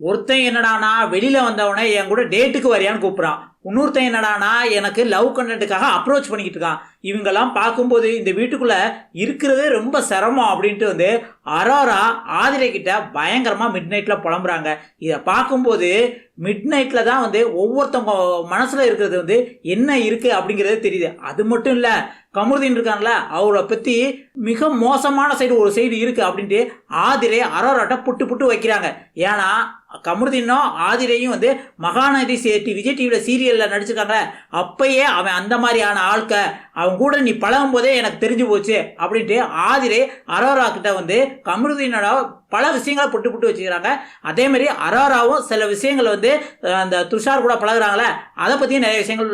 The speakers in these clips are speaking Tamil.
ஒருத்தன் என்னடானா வெளியில வந்தவனே என் கூட டேட்டுக்கு வரியான்னு கூப்பிட்றான். இன்னொருத்தன் என்னடானா எனக்கு லவ் கண்டென்ட்டுக்காக அப்ரோச் பண்ணிக்கிட்டு இருக்கான். இவங்கெல்லாம் பார்க்கும்போது இந்த வீட்டுக்குள்ள இருக்கிறதே ரொம்ப சிரமம் அப்படின்ட்டு அரோரா ஆதிரை கிட்ட பயங்கரமா மிட் நைட்ல புலம்புறாங்க. இதை பார்க்கும்போது மிட் நைட்ல தான் ஒவ்வொருத்தவங்க மனசுல இருக்கிறது என்ன இருக்கு அப்படிங்கிறது தெரியுது. அது மட்டும் இல்ல, கமருதீன் இருக்கான்ல, அவரை பத்தி மிக மோசமான ஒரு சைடு இருக்கு அப்படின்ட்டு ஆதிரை அரோராட்ட புட்டு புட்டு வைக்கிறாங்க. ஏன்னா கமருதீனும் ஆதிரையும் மகாநதி விஜய் டிவியில சீரியல்ல நடிச்சிருக்காங்க. அப்பயே அவன் அந்த மாதிரியான ஆட்க அவன் கூட நீ பழகும் போதே எனக்கு தெரிஞ்சு போச்சு அப்படின்ட்டு ஆதிரை அரோரா கிட்ட கமருதீனோட பல விஷயங்களை புட்டு புட்டு வச்சுக்கிறாங்க. அதே மாதிரி அரோராவும் சில விஷயங்கள் அந்த துஷார் கூட பழகுறாங்களே, அதை பற்றியும் நிறைய விஷயங்கள்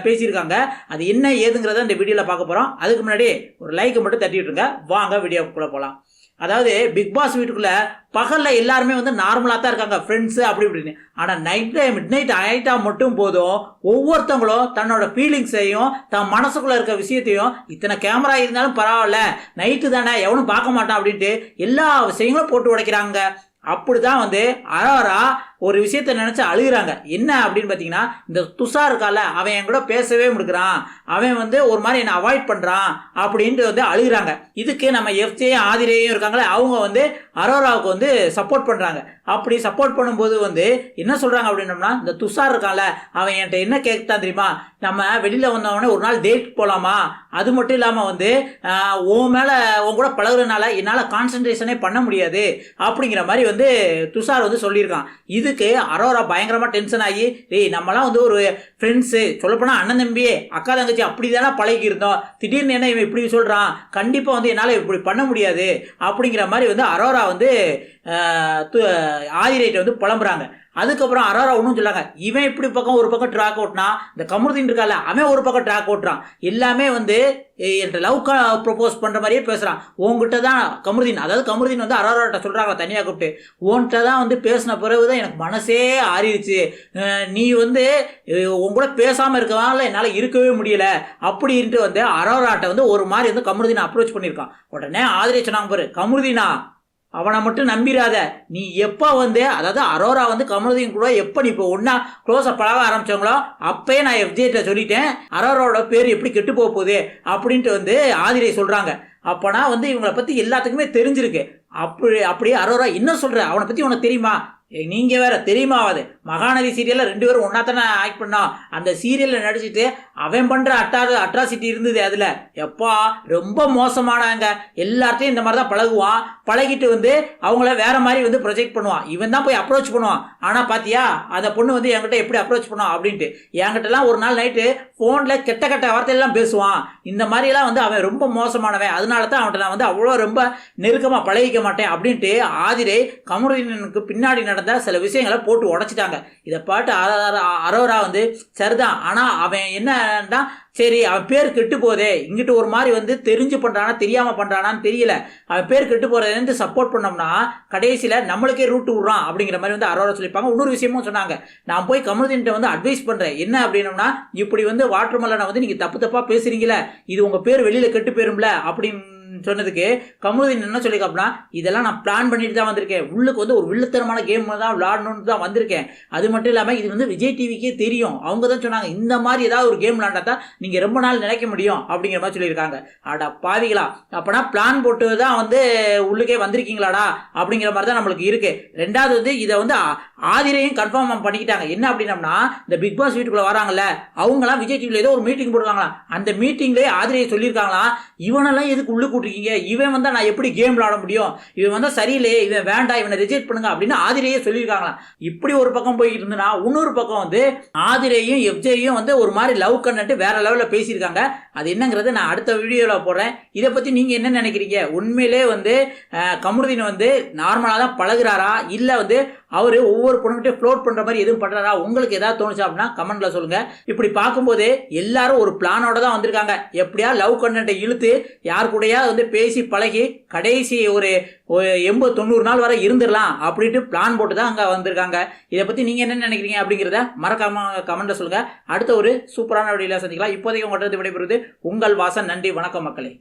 பேசியிருக்காங்க. அது என்ன ஏதுங்கிறத இந்த வீடியோவில் பார்க்க போகிறோம். அதுக்கு முன்னாடி ஒரு லைக் மட்டும் தட்டி விட்டுருங்க. வாங்க வீடியோக்குள்ளே போகலாம். அதாவது பிக் பாஸ் வீட்டுக்குள்ள பகல்ல எல்லாருமே நார்மலா தான் இருக்காங்க, ஃப்ரெண்ட்ஸ் அப்படி இப்படின்னு. ஆனா மிட் நைட் ஆயிட்டா மட்டும் போதும் ஒவ்வொருத்தவங்களும் தன்னோட ஃபீலிங்ஸையும் தன் மனசுக்குள்ள இருக்க விஷயத்தையும், இத்தனை கேமரா இருந்தாலும் பரவாயில்ல, நைட்டு தானே எவனும் பார்க்க மாட்டான் அப்படின்ட்டு எல்லா விஷயங்களும் போட்டு உடைக்கிறாங்க. அப்படிதான் அரோரா ஒரு விஷயத்த நினைச்சு அழுகிறாங்க. என்ன அப்படின்னு பார்த்தீங்கன்னா, இந்த துஷார் இருக்கால, அவன் என் கூட பேசவே முடிக்கிறான், அவன் ஒரு மாதிரி என்னை அவாய்ட் பண்றான் அப்படின்ட்டு அழுகிறாங்க. இதுக்கு நம்ம எஃப்ஜே ஆதிரையும் இருக்காங்களே, அவங்க அரோராவுக்கு சப்போர்ட் பண்றாங்க. அப்படி சப்போர்ட் பண்ணும்போது என்ன சொல்றாங்க அப்படின்னோம்னா, இந்த துஷார் இருக்கால, அவன் என்கிட்ட என்ன கேட்கத்தான் தெரியுமா, நம்ம வெளியில வந்தவொடனே ஒரு நாள் டேட் போலாமா, அது மட்டும் இல்லாம உன் மேல உன் கூட பழகுறதுனால என்னால கான்சென்ட்ரேஷனே பண்ண முடியாது அப்படிங்கிற மாதிரி துஷார் சொல்லியிருக்கான். இதுக்கு அரோரா பயங்கரமா டென்ஷன் ஆகி, நம்மலாம் ஒரு ஃப்ரெண்ட்ஸு, சொல்லப்போனா அண்ணன் தம்பி அக்கா தங்கச்சி அப்படிதானே பழகி இருந்தோம், திடீர்னு என்ன இவன் இப்படி சொல்றான், கண்டிப்பா என்னால இப்படி பண்ண முடியாது அப்படிங்கிற மாதிரி அரோரா ஆதிரைட்ட புலம்புறாங்க. அதுக்கப்புறம் அரோரா ஒன்றும் சொல்லாங்க, இவன் இப்படி பக்கம் ஒரு பக்கம் ட்ராக் ஓட்டினா, இந்த கமருதீன் இருக்கால அவன் ஒரு பக்கம் ட்ராக் ஓட்டுறான். எல்லாமே என்கிட்ட லவ் ப்ரொபோஸ் பண்ற மாதிரியே பேசுறான். உங்ககிட்ட தான் கமருதீன், அதாவது கமருதீன் அரோராட்ட சொல்றாங்க தனியாக கூப்பிட்டு, உன்கிட்ட தான் பேசின பிறகுதான் எனக்கு மனசே ஆறிடுச்சு, நீ உங்க கூட பேசாம இருக்கனால என்னால் இருக்கவே முடியல அப்படின்ட்டு அரோராட்ட ஒரு மாதிரி கமருதீனை அப்ரோச் பண்ணியிருக்கான். உடனே ஆதிரை சொன்னாங்க, பாரு கமருதீனா, அவனை மட்டும் நம்பிராத, நீ எப்போ அதாவது அரோரா கமருதீன் கூட எப்போ நீ இப்போ ஒன்றா க்ளோஸாக பழக ஆரம்பிச்சவங்களோ அப்பயே நான் எஃப்ஜேட்ட சொல்லிட்டேன், அரோராவோட பேர் எப்படி கெட்டு போக போகுது அப்படின்ட்டு ஆதிரை சொல்கிறாங்க. அப்போனா இவங்களை பற்றி எல்லாத்துக்குமே தெரிஞ்சிருக்கு. அப்படி அரோரா என்ன சொல்கிற, அவனை பற்றி உனக்கு தெரியுமா, நீங்க வேற தெரியுமாவது, மகாநதி சீரியல்ல 2 பேரும் ஒன்னா தானே ஆக்ட் பண்ணோம், அந்த சீரியல்ல நடிச்சுட்டு அவன் பண்ற அட்ராசிட்டி இருந்தது. அதுல எப்பா ரொம்ப மோசமானவங்க, எல்லார்ட்டையும் இந்த மாதிரி தான் பழகுவான், பழகிட்டு அவங்கள வேற மாதிரி ப்ரொஜெக்ட் பண்ணுவான், இவன் தான் போய் அப்ரோச் பண்ணுவான். ஆனா பாத்தியா அந்த பொண்ணு என்கிட்ட எப்படி அப்ரோச் பண்ணுவான் அப்படின்ட்டு, என்கிட்ட எல்லாம் ஒரு நாள் நைட்டு போன்ல கெட்ட கெட்ட வார்த்தையெல்லாம் பேசுவான், இந்த மாதிரி எல்லாம் அவன் ரொம்ப மோசமானவன், அதனால தான் அவன்கிட்ட நான் அவ்வளோ ரொம்ப நெருக்கமா பழகிக்க மாட்டேன் அப்படின்ட்டு ஆதிரை கமருதீனுக்கு பின்னாடி சில விஷயங்களை போட்டு உடைச்சிட்டாங்க. இதை பாட்டு அரோரா சரிதான், ஆனா அவன் என்னன்னா, சரி அவன் பேர் கெட்டு போதே, இங்கிட்டு ஒரு மாதிரி தெரிஞ்சு பண்றானா தெரியாம பண்றானான்னு தெரியல, அவன் பேர் கெட்டு போறதுன்னு சப்போர்ட் பண்ணோம்னா கடைசியில நம்மளுக்கே ரூட் விடுறான் அப்படிங்கிற மாதிரி அரோரா சொல்லிப்பாங்க. இன்னொரு விஷயமும் சொன்னாங்க, நான் போய் கமருதீன்ட்ட அட்வைஸ் பண்றேன், என்ன அப்படின்னோம்னா, இப்படி வாட்டர் மெலனை நீங்க தப்பு தப்பா பேசுறீங்களே, இது உங்க பேர் வெளியில கெட்டு போயிரும்ல அப்படின்னு சொன்னதுக்கு கமருதீன் என்ன சொல்லிக்காப்னா, இதெல்லாம் நான் பிளான் பண்ணிட்டு தான் வந்திருக்கேன், உள்ளுக்கு ஒரு வில்லத்தனமான கேம் தான் விளையாடணும்னு தான் வந்திருக்கேன். அது மட்டும் இல்லாமல் இது விஜய் டிவிக்கே தெரியும், அவங்க தான் சொன்னாங்க, இந்த மாதிரி ஏதாவது ஒரு கேம் விளையாண்டா தான் நீங்க ரொம்ப நாள் நினைக்க முடியும் அப்படிங்கிற மாதிரி சொல்லியிருக்காங்க. அடா பாவிகளா, அப்பனா பிளான் போட்டு தான் உள்ளுக்கே வந்திருக்கீங்களாடா அப்படிங்கிற மாதிரி தான் நம்மளுக்கு இருக்கு. ரெண்டாவது இதை ஆதிரையும் கன்ஃபார்ம் பண்ணிக்கிட்டாங்க. என்ன அப்படின்னம்னா, இந்த பிக் பாஸ் வீட்டுக்குள்ள வராங்கல்ல, அவங்களாம் விஜய் டிவில ஏதோ ஒரு மீட்டிங் போடுவாங்களாம், அந்த மீட்டிங்லேயே ஆதிரையை சொல்லியிருக்காங்களாம், இவனெல்லாம் எதுக்கு உள்ளுக்கு இருக்கீங்க, இவன் நான் எப்படி கேம் விளையாட முடியும், இவன் சரியில்லையே, இவன் வேண்டாம், இவனை ரிஜெக்ட் பண்ணுங்க அப்படின்னு ஆதிரையே சொல்லியிருக்காங்களாம். இப்படி ஒரு பக்கம் போயிட்டு இருந்தனா, இன்னொரு பக்கம் ஆதிரையும் எஃப்ஜேயும் ஒரு மாதிரி லவ் கண்டென்ட் வேற லெவல்ல பேசியிருக்காங்க. அது என்னங்கிறது நான் அடுத்த வீடியோல போடுறேன். இதை பத்தி நீங்க என்ன நினைக்கிறீங்க, உண்மையிலே கமருதீன் நார்மலா தான் பழகுறாரா, இல்ல அவரு ஒவ்வொரு பொண்ணுகிட்டே ஃப்ளோட் பண்ற மாதிரி எதுவும் பண்றாரா, உங்களுக்கு ஏதாவது தோணுச்சா அப்படின்னா கமெண்ட்ல சொல்லுங்க. இப்படி பார்க்கும்போது எல்லாரும் ஒரு பிளானோட தான் வந்திருக்காங்க, எப்படியா லவ் கண்டென்ட்டை இழுத்து யார் கூடயா பேசி பழகி கடைசி ஒரு 80-90 நாள் வரை இருந்துடலாம் அப்படின்ட்டு பிளான் போட்டு தான் அங்க வந்திருக்காங்க. இதை பத்தி நீங்க என்ன நினைக்கிறீங்க அப்படிங்கிறத மறக்காம கமெண்ட்ல சொல்லுங்க. அடுத்த ஒரு சூப்பரான வீடியோல சந்திக்கலாம். இப்போதைக்கு உங்கள்கிட்ட விடைபெறுவது உங்கள் வாசன். நன்றி, வணக்கம் மக்களே.